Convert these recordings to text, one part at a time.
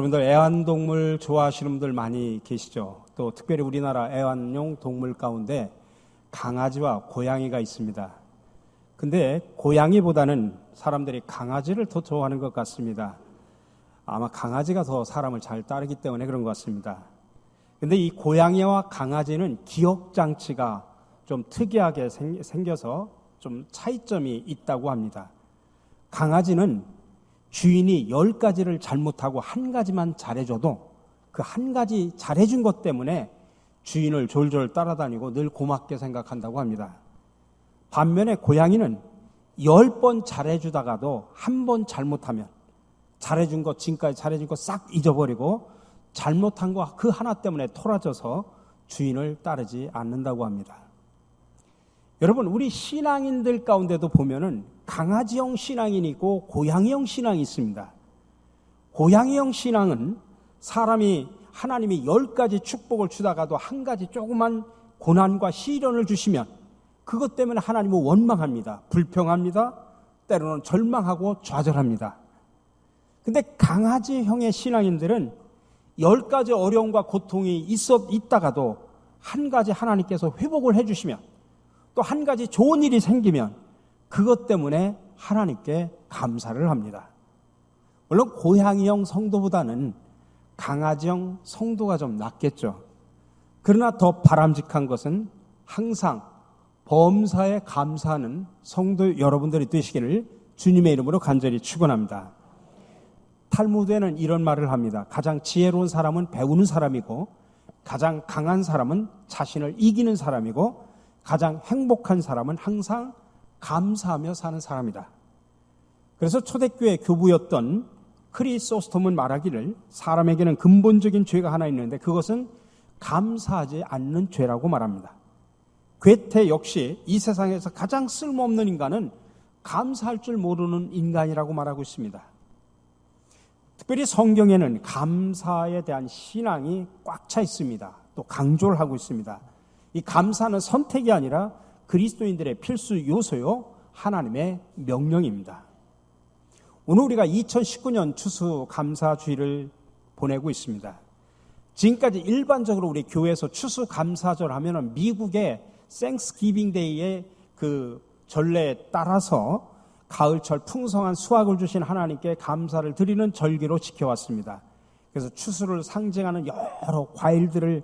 여러분들 애완동물 좋아하시는 분들 많이 계시죠? 또 특별히 우리나라 애완용 동물 가운데 강아지와 고양이가 있습니다. 근데 고양이보다는 사람들이 강아지를 더 좋아하는 것 같습니다. 아마 강아지가 더 사람을 잘 따르기 때문에 그런 것 같습니다. 근데 이 고양이와 강아지는 기억장치가 좀 특이하게 생겨서 좀 차이점이 있다고 합니다. 강아지는 주인이 10가지를 잘못하고 한 가지만 잘해줘도 그 한 가지 잘해준 것 때문에 주인을 졸졸 따라다니고 늘 고맙게 생각한다고 합니다. 반면에 고양이는 10번 잘해주다가도 한 번 잘못하면 잘해준 것, 지금까지 잘해준 거 싹 잊어버리고 잘못한 거 그 하나 때문에 토라져서 주인을 따르지 않는다고 합니다. 여러분, 우리 신앙인들 가운데도 보면은 강아지형 신앙인이 있고 고양이형 신앙이 있습니다. 고양이형 신앙은 사람이 하나님이 10가지 축복을 주다가도 한 가지 조그만 고난과 시련을 주시면 그것 때문에 하나님은 원망합니다. 불평합니다. 때로는 절망하고 좌절합니다. 근데 강아지형의 신앙인들은 10가지 어려움과 고통이 있다가도 한 가지 하나님께서 회복을 해주시면 또 한 가지 좋은 일이 생기면 그것 때문에 하나님께 감사를 합니다. 물론 고양이형 성도보다는 강아지형 성도가 좀 낫겠죠. 그러나 더 바람직한 것은 항상 범사에 감사하는 성도 여러분들이 되시기를 주님의 이름으로 간절히 축원합니다. 탈무드에는 이런 말을 합니다. 가장 지혜로운 사람은 배우는 사람이고 가장 강한 사람은 자신을 이기는 사람이고 가장 행복한 사람은 항상 감사하며 사는 사람이다. 그래서 초대교회 교부였던 크리소스톰은 말하기를 사람에게는 근본적인 죄가 하나 있는데 그것은 감사하지 않는 죄라고 말합니다. 괴테 역시 이 세상에서 가장 쓸모없는 인간은 감사할 줄 모르는 인간이라고 말하고 있습니다. 특별히 성경에는 감사에 대한 신앙이 꽉 차 있습니다. 또 강조를 하고 있습니다. 이 감사는 선택이 아니라 그리스도인들의 필수 요소요, 하나님의 명령입니다. 오늘 우리가 2019년 추수감사주일을 보내고 있습니다. 지금까지 일반적으로 우리 교회에서 추수감사절 하면은 미국의 땡스기빙 데이의 그 전례에 따라서 가을철 풍성한 수확을 주신 하나님께 감사를 드리는 절기로 지켜왔습니다. 그래서 추수를 상징하는 여러 과일들을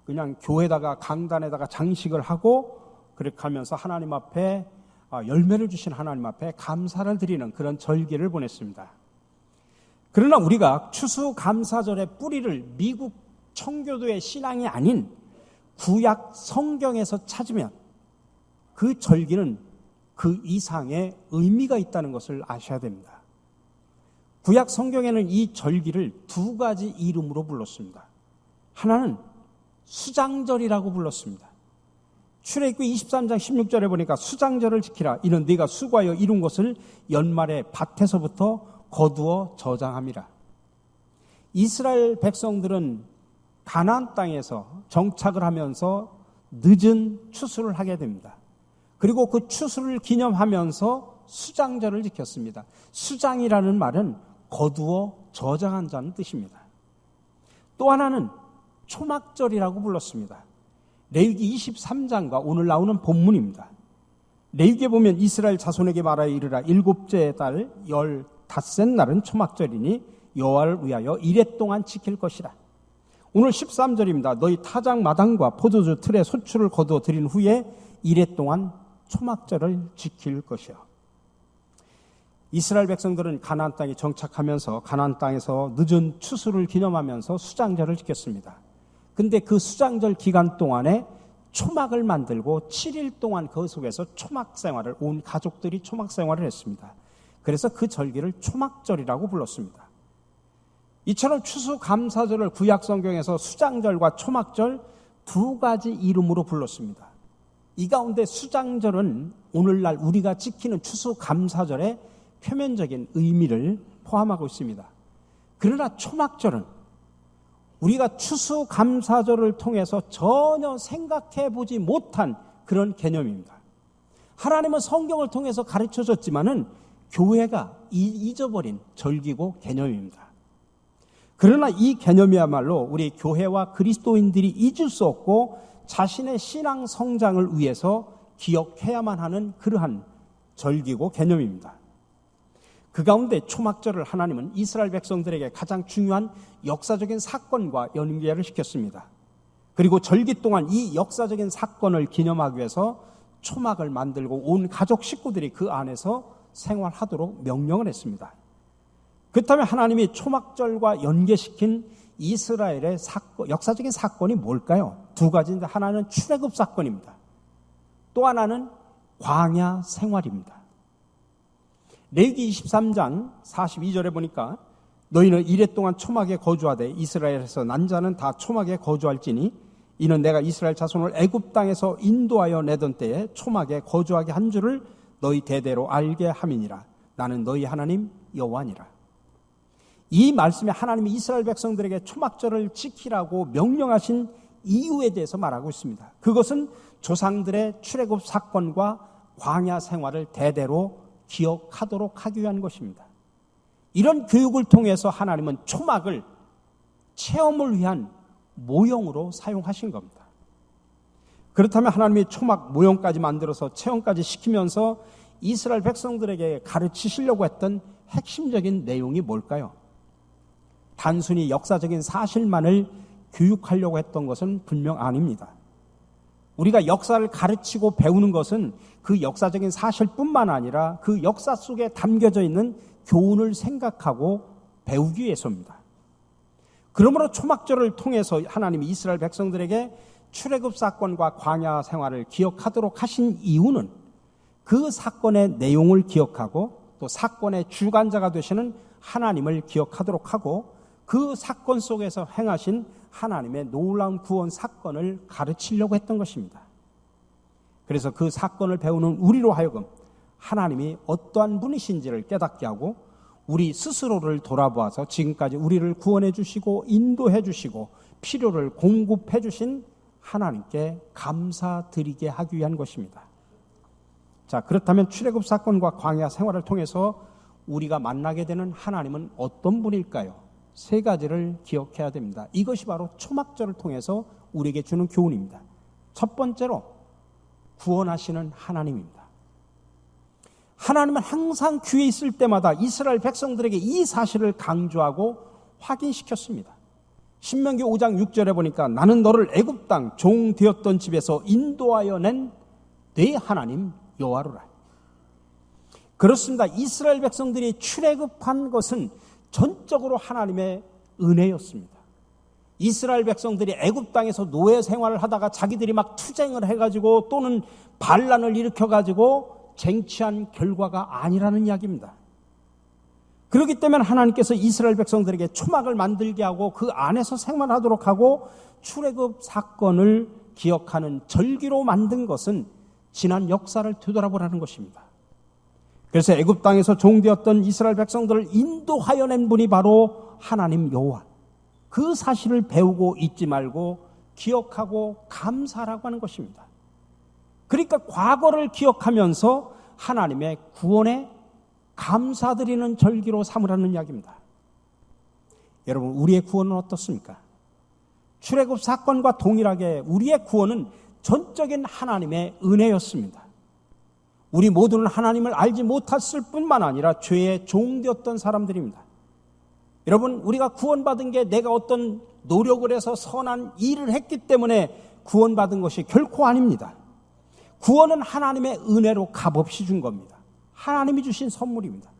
그냥 교회에다가 강단에다가 장식을 하고 그렇게 하면서 하나님 앞에 열매를 주신 하나님 앞에 감사를 드리는 그런 절기를 보냈습니다. 그러나 우리가 추수감사절의 뿌리를 미국 청교도의 신앙이 아닌 구약 성경에서 찾으면 그 절기는 그 이상의 의미가 있다는 것을 아셔야 됩니다. 구약 성경에는 이 절기를 2가지 이름으로 불렀습니다. 하나는 수장절이라고 불렀습니다. 출애굽기 23장 16절에 보니까 수장절을 지키라. 이는 네가 수고하여 이룬 것을 연말에 밭에서부터 거두어 저장함이라. 이스라엘 백성들은 가나안 땅에서 정착을 하면서 늦은 추수를 하게 됩니다. 그리고 그 추수를 기념하면서 수장절을 지켰습니다. 수장이라는 말은 거두어 저장한다는 뜻입니다. 또 하나는 초막절이라고 불렀습니다. 레위기 23장과 오늘 나오는 본문입니다. 레위기에 보면 이스라엘 자손에게 말하여 이르라. 7째 달 15셋 날은 초막절이니 여호와를 위하여 이레 동안 지킬 것이라. 오늘 13절입니다. 너희 타작 마당과 포도주 틀에 소출을 거두어 드린 후에 이레 동안 초막절을 지킬 것이요. 이스라엘 백성들은 가나안 땅에 정착하면서 가나안 땅에서 늦은 추수를 기념하면서 수장절을 지켰습니다. 근데 그 수장절 기간 동안에 초막을 만들고 7일 동안 그 속에서 초막 생활을, 온 가족들이 초막 생활을 했습니다. 그래서 그 절기를 초막절이라고 불렀습니다. 이처럼 추수감사절을 구약 성경에서 수장절과 초막절 2가지 이름으로 불렀습니다. 이 가운데 수장절은 오늘날 우리가 지키는 추수감사절의 표면적인 의미를 포함하고 있습니다. 그러나 초막절은 우리가 추수감사절을 통해서 전혀 생각해 보지 못한 그런 개념입니다. 하나님은 성경을 통해서 가르쳐줬지만은 교회가 잊어버린 절기고 개념입니다. 그러나 이 개념이야말로 우리 교회와 그리스도인들이 잊을 수 없고 자신의 신앙 성장을 위해서 기억해야만 하는 그러한 절기고 개념입니다. 그 가운데 초막절을 하나님은 이스라엘 백성들에게 가장 중요한 역사적인 사건과 연계를 시켰습니다. 그리고 절기 동안 이 역사적인 사건을 기념하기 위해서 초막을 만들고 온 가족 식구들이 그 안에서 생활하도록 명령을 했습니다. 그렇다면 하나님이 초막절과 연계시킨 이스라엘의 역사적인 사건이 뭘까요? 두 가지인데 하나는 출애굽 사건입니다. 또 하나는 광야 생활입니다. 레위기 23장 42절에 보니까 너희는 이랫동안 초막에 거주하되 이스라엘에서 난 자는 다 초막에 거주할지니 이는 내가 이스라엘 자손을 애굽 땅에서 인도하여 내던 때에 초막에 거주하게 한 줄을 너희 대대로 알게 함이니라. 나는 너희 하나님 여호와니라. 이 말씀에 하나님이 이스라엘 백성들에게 초막절을 지키라고 명령하신 이유에 대해서 말하고 있습니다. 그것은 조상들의 출애굽 사건과 광야 생활을 대대로 기억하도록 하기 위한 것입니다. 이런 교육을 통해서 하나님은 초막을 체험을 위한 모형으로 사용하신 겁니다. 그렇다면 하나님이 초막 모형까지 만들어서 체험까지 시키면서 이스라엘 백성들에게 가르치시려고 했던 핵심적인 내용이 뭘까요? 단순히 역사적인 사실만을 교육하려고 했던 것은 분명 아닙니다. 우리가 역사를 가르치고 배우는 것은 그 역사적인 사실뿐만 아니라 그 역사 속에 담겨져 있는 교훈을 생각하고 배우기 위해서입니다. 그러므로 초막절을 통해서 하나님이 이스라엘 백성들에게 출애굽 사건과 광야 생활을 기억하도록 하신 이유는 그 사건의 내용을 기억하고 또 사건의 주관자가 되시는 하나님을 기억하도록 하고 그 사건 속에서 행하신 하나님의 놀라운 구원 사건을 가르치려고 했던 것입니다. 그래서 그 사건을 배우는 우리로 하여금 하나님이 어떠한 분이신지를 깨닫게 하고 우리 스스로를 돌아보아서 지금까지 우리를 구원해 주시고 인도해 주시고 필요를 공급해 주신 하나님께 감사드리게 하기 위한 것입니다. 자, 그렇다면 출애굽 사건과 광야 생활을 통해서 우리가 만나게 되는 하나님은 어떤 분일까요? 세 가지를 기억해야 됩니다. 이것이 바로 초막절을 통해서 우리에게 주는 교훈입니다. 첫 번째로 구원하시는 하나님입니다. 하나님은 항상 귀에 있을 때마다 이스라엘 백성들에게 이 사실을 강조하고 확인시켰습니다. 신명기 5장 6절에 보니까 나는 너를 애굽 땅 종 되었던 집에서 인도하여 낸 네 하나님 여호와로라. 그렇습니다. 이스라엘 백성들이 출애굽한 것은 전적으로 하나님의 은혜였습니다. 이스라엘 백성들이 애굽 땅에서 노예 생활을 하다가 자기들이 막 투쟁을 해가지고 또는 반란을 일으켜가지고 쟁취한 결과가 아니라는 이야기입니다. 그렇기 때문에 하나님께서 이스라엘 백성들에게 초막을 만들게 하고 그 안에서 생활하도록 하고 출애굽 사건을 기억하는 절기로 만든 것은 지난 역사를 되돌아보라는 것입니다. 그래서 애굽 땅에서 종되었던 이스라엘 백성들을 인도하여 낸 분이 바로 하나님 여호와. 그 사실을 배우고 잊지 말고 기억하고 감사하라고 하는 것입니다. 그러니까 과거를 기억하면서 하나님의 구원에 감사드리는 절기로 삼으라는 이야기입니다. 여러분, 우리의 구원은 어떻습니까? 출애굽 사건과 동일하게 우리의 구원은 전적인 하나님의 은혜였습니다. 우리 모두는 하나님을 알지 못했을 뿐만 아니라 죄의 종되었던 사람들입니다. 여러분, 우리가 구원받은 게 내가 어떤 노력을 해서 선한 일을 했기 때문에 구원받은 것이 결코 아닙니다. 구원은 하나님의 은혜로 값없이 준 겁니다. 하나님이 주신 선물입니다.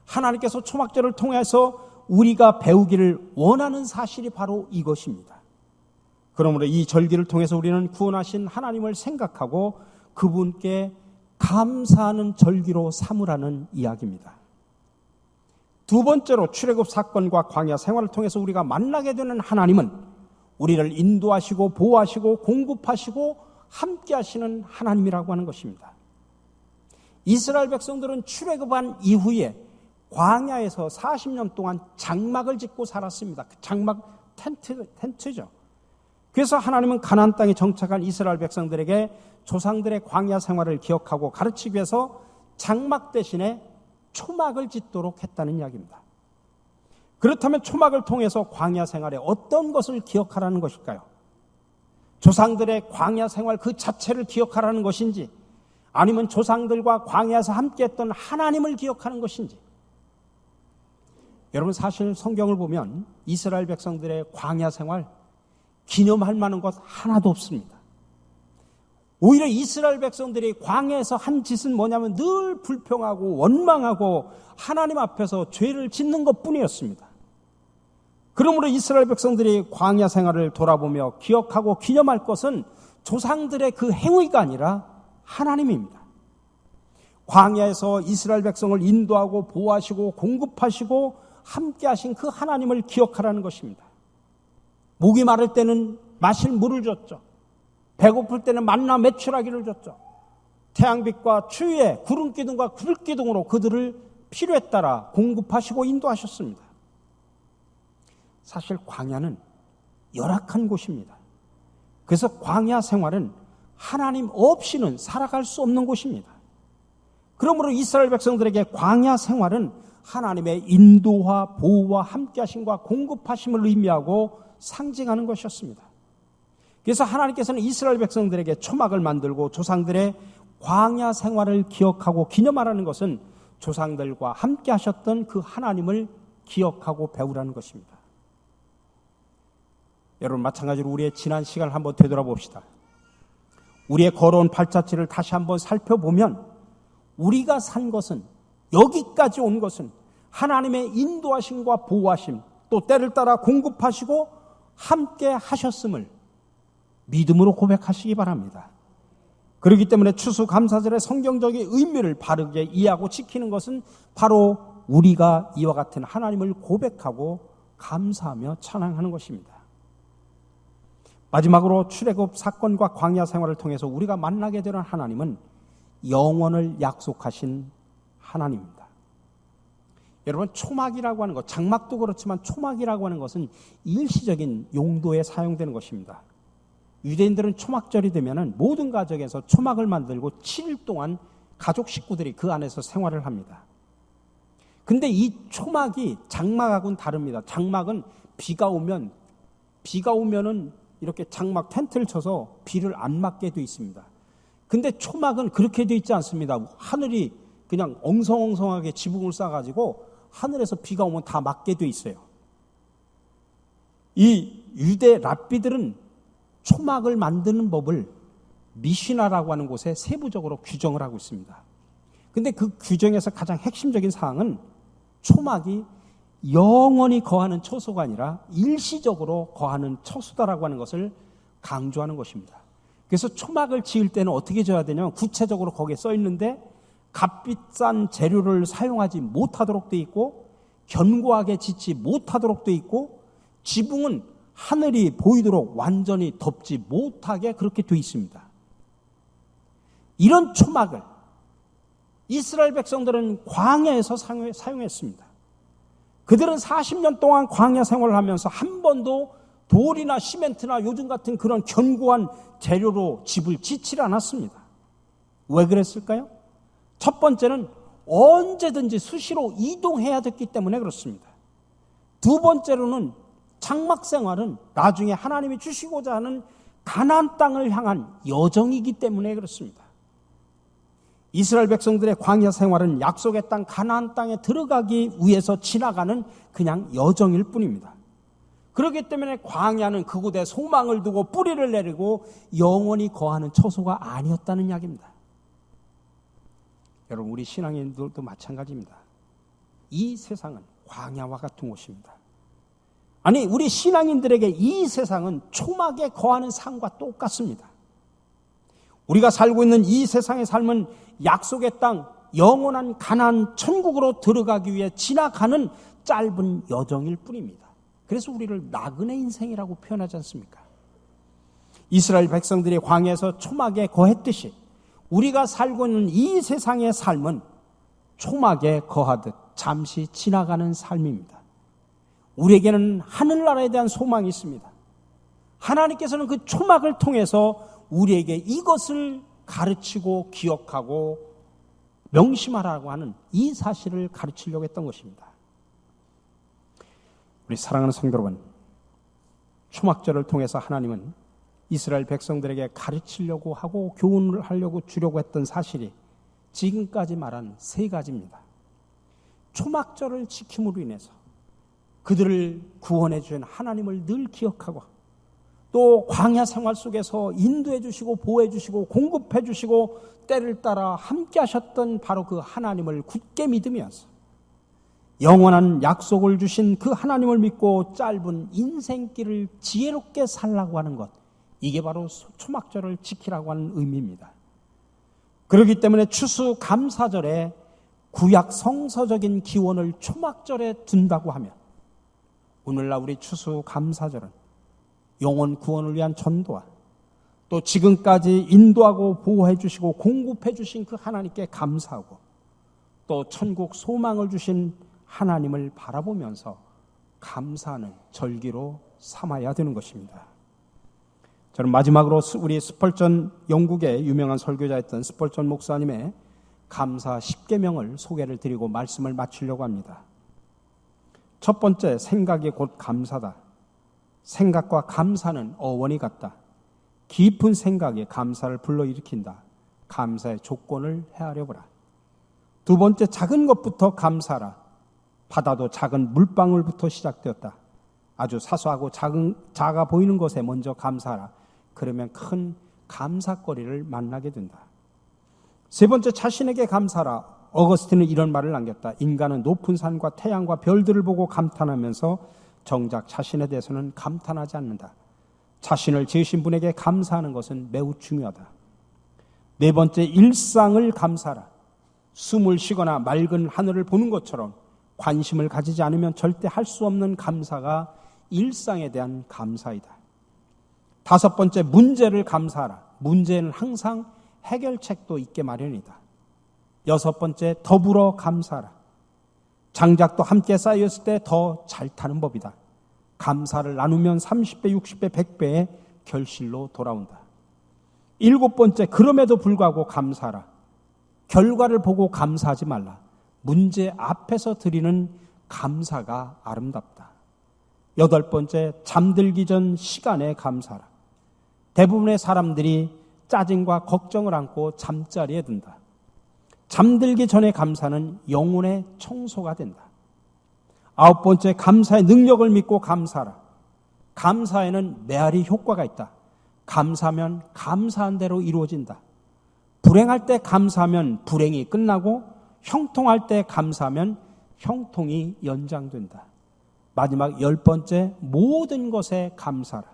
하나님께서 초막절을 통해서 우리가 배우기를 원하는 사실이 바로 이것입니다. 그러므로 이 절기를 통해서 우리는 구원하신 하나님을 생각하고 그분께 감사하는 절기로 삼으라는 이야기입니다. 두 번째로 출애굽 사건과 광야 생활을 통해서 우리가 만나게 되는 하나님은 우리를 인도하시고 보호하시고 공급하시고 함께 하시는 하나님이라고 하는 것입니다. 이스라엘 백성들은 출애굽한 이후에 광야에서 40년 동안 장막을 짓고 살았습니다. 그 장막 텐트죠. 그래서 하나님은 가나안 땅에 정착한 이스라엘 백성들에게 조상들의 광야 생활을 기억하고 가르치기 위해서 장막 대신에 초막을 짓도록 했다는 이야기입니다. 그렇다면 초막을 통해서 광야 생활에 어떤 것을 기억하라는 것일까요? 조상들의 광야 생활 그 자체를 기억하라는 것인지, 아니면 조상들과 광야에서 함께했던 하나님을 기억하는 것인지. 여러분, 사실 성경을 보면 이스라엘 백성들의 광야 생활 기념할 만한 것 하나도 없습니다. 오히려 이스라엘 백성들이 광야에서 한 짓은 뭐냐면 늘 불평하고 원망하고 하나님 앞에서 죄를 짓는 것뿐이었습니다. 그러므로 이스라엘 백성들이 광야 생활을 돌아보며 기억하고 기념할 것은 조상들의 그 행위가 아니라 하나님입니다. 광야에서 이스라엘 백성을 인도하고 보호하시고 공급하시고 함께 하신 그 하나님을 기억하라는 것입니다. 목이 마를 때는 마실 물을 줬죠. 배고플 때는 만나 메추라기를 줬죠. 태양빛과 추위에 구름기둥과 불기둥으로 그들을 필요에 따라 공급하시고 인도하셨습니다. 사실 광야는 열악한 곳입니다. 그래서 광야 생활은 하나님 없이는 살아갈 수 없는 곳입니다. 그러므로 이스라엘 백성들에게 광야 생활은 하나님의 인도와 보호와 함께하심과 공급하심을 의미하고 상징하는 것이었습니다. 그래서 하나님께서는 이스라엘 백성들에게 초막을 만들고 조상들의 광야 생활을 기억하고 기념하라는 것은 조상들과 함께 하셨던 그 하나님을 기억하고 배우라는 것입니다. 여러분, 마찬가지로 우리의 지난 시간을 한번 되돌아봅시다. 우리의 걸어온 발자취를 다시 한번 살펴보면 우리가 산 것은, 여기까지 온 것은 하나님의 인도하심과 보호하심, 또 때를 따라 공급하시고 함께 하셨음을 믿음으로 고백하시기 바랍니다. 그렇기 때문에 추수감사절의 성경적인 의미를 바르게 이해하고 지키는 것은 바로 우리가 이와 같은 하나님을 고백하고 감사하며 찬양하는 것입니다. 마지막으로 출애굽 사건과 광야 생활을 통해서 우리가 만나게 되는 하나님은 영원을 약속하신 하나님입니다. 여러분, 초막이라고 하는 것, 장막도 그렇지만 초막이라고 하는 것은 일시적인 용도에 사용되는 것입니다. 유대인들은 초막절이 되면 모든 가정에서 초막을 만들고 7일 동안 가족 식구들이 그 안에서 생활을 합니다. 근데 이 초막이 장막하고는 다릅니다. 장막은 비가 오면은 이렇게 장막 텐트를 쳐서 비를 안 맞게 되어 있습니다. 근데 초막은 그렇게 되어 있지 않습니다. 하늘이 그냥 엉성엉성하게 지붕을 쌓아가지고 하늘에서 비가 오면 다 맞게 되어 있어요. 이 유대 랍비들은 초막을 만드는 법을 미시나라고 하는 곳에 세부적으로 규정을 하고 있습니다. 근데 그 규정에서 가장 핵심적인 사항은 초막이 영원히 거하는 처소가 아니라 일시적으로 거하는 처소다라고 하는 것을 강조하는 것입니다. 그래서 초막을 지을 때는 어떻게 지어야 되냐면 구체적으로 거기에 써 있는데 값비싼 재료를 사용하지 못하도록 되어 있고 견고하게 짓지 못하도록 되어 있고 지붕은 하늘이 보이도록 완전히 덮지 못하게 그렇게 되어 있습니다. 이런 초막을 이스라엘 백성들은 광야에서 사용했습니다. 그들은 40년 동안 광야 생활을 하면서 한 번도 돌이나 시멘트나 요즘 같은 그런 견고한 재료로 집을 짓지 않았습니다. 왜 그랬을까요? 첫 번째는 언제든지 수시로 이동해야 됐기 때문에 그렇습니다. 두 번째로는 장막 생활은 나중에 하나님이 주시고자 하는 가나안 땅을 향한 여정이기 때문에 그렇습니다. 이스라엘 백성들의 광야 생활은 약속의 땅 가나안 땅에 들어가기 위해서 지나가는 그냥 여정일 뿐입니다. 그렇기 때문에 광야는 그곳에 소망을 두고 뿌리를 내리고 영원히 거하는 처소가 아니었다는 이야기입니다. 여러분, 우리 신앙인들도 마찬가지입니다. 이 세상은 광야와 같은 곳입니다. 아니, 우리 신앙인들에게 이 세상은 초막에 거하는 삶과 똑같습니다. 우리가 살고 있는 이 세상의 삶은 약속의 땅, 영원한 가나안 천국으로 들어가기 위해 지나가는 짧은 여정일 뿐입니다. 그래서 우리를 나그네 인생이라고 표현하지 않습니까? 이스라엘 백성들이 광야에서 초막에 거했듯이 우리가 살고 있는 이 세상의 삶은 초막에 거하듯 잠시 지나가는 삶입니다. 우리에게는 하늘나라에 대한 소망이 있습니다. 하나님께서는 그 초막을 통해서 우리에게 이것을 가르치고 기억하고 명심하라고 하는 이 사실을 가르치려고 했던 것입니다. 우리 사랑하는 성도 여러분, 초막절을 통해서 하나님은 이스라엘 백성들에게 가르치려고 하고 교훈을 하려고 주려고 했던 사실이 지금까지 말한 세 가지입니다. 초막절을 지킴으로 인해서 그들을 구원해 주신 하나님을 늘 기억하고, 또 광야 생활 속에서 인도해 주시고 보호해 주시고 공급해 주시고 때를 따라 함께 하셨던 바로 그 하나님을 굳게 믿으면서 영원한 약속을 주신 그 하나님을 믿고 짧은 인생길을 지혜롭게 살라고 하는 것, 이게 바로 초막절을 지키라고 하는 의미입니다. 그렇기 때문에 추수감사절에 구약 성서적인 기원을 초막절에 둔다고 하면 오늘날 우리 추수감사절은 영혼 구원을 위한 전도와 또 지금까지 인도하고 보호해 주시고 공급해 주신 그 하나님께 감사하고 또 천국 소망을 주신 하나님을 바라보면서 감사하는 절기로 삼아야 되는 것입니다. 저는 마지막으로 우리 스펄전, 영국의 유명한 설교자였던 스펄전 목사님의 감사 10계명을 소개를 드리고 말씀을 마치려고 합니다. 첫 번째, 생각이 곧 감사다. 생각과 감사는 어원이 같다. 깊은 생각이 감사를 불러일으킨다. 감사의 조건을 헤아려보라. 두 번째, 작은 것부터 감사하라. 바다도 작은 물방울부터 시작되었다. 아주 사소하고 작아 보이는 것에 먼저 감사하라. 그러면 큰 감사거리를 만나게 된다. 세 번째, 자신에게 감사하라. 어거스틴은 이런 말을 남겼다. 인간은 높은 산과 태양과 별들을 보고 감탄하면서 정작 자신에 대해서는 감탄하지 않는다. 자신을 지으신 분에게 감사하는 것은 매우 중요하다. 네 번째, 일상을 감사하라. 숨을 쉬거나 맑은 하늘을 보는 것처럼 관심을 가지지 않으면 절대 할 수 없는 감사가 일상에 대한 감사이다. 다섯 번째, 문제를 감사하라. 문제는 항상 해결책도 있게 마련이다. 여섯 번째, 더불어 감사하라. 장작도 함께 쌓였을 때 더 잘 타는 법이다. 감사를 나누면 30배, 60배, 100배의 결실로 돌아온다. 일곱 번째, 그럼에도 불구하고 감사하라. 결과를 보고 감사하지 말라. 문제 앞에서 드리는 감사가 아름답다. 여덟 번째, 잠들기 전 시간에 감사하라. 대부분의 사람들이 짜증과 걱정을 안고 잠자리에 든다. 잠들기 전에 감사는 영혼의 청소가 된다. 아홉 번째, 감사의 능력을 믿고 감사하라. 감사에는 메아리 효과가 있다. 감사하면 감사한 대로 이루어진다. 불행할 때 감사하면 불행이 끝나고 형통할 때 감사하면 형통이 연장된다. 마지막 열 번째, 모든 것에 감사하라.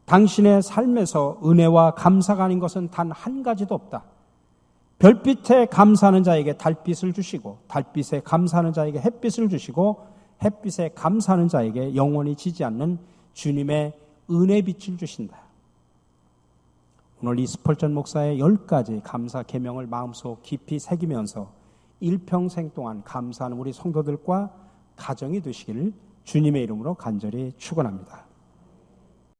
당신의 삶에서 은혜와 감사가 아닌 것은 단 한 가지도 없다. 별빛에 감사하는 자에게 달빛을 주시고 달빛에 감사하는 자에게 햇빛을 주시고 햇빛에 감사하는 자에게 영원히 지지 않는 주님의 은혜빛을 주신다. 오늘 이 스펄전 목사의 10가지 감사 계명을 마음속 깊이 새기면서 일평생 동안 감사하는 우리 성도들과 가정이 되시기를 주님의 이름으로 간절히 축원합니다.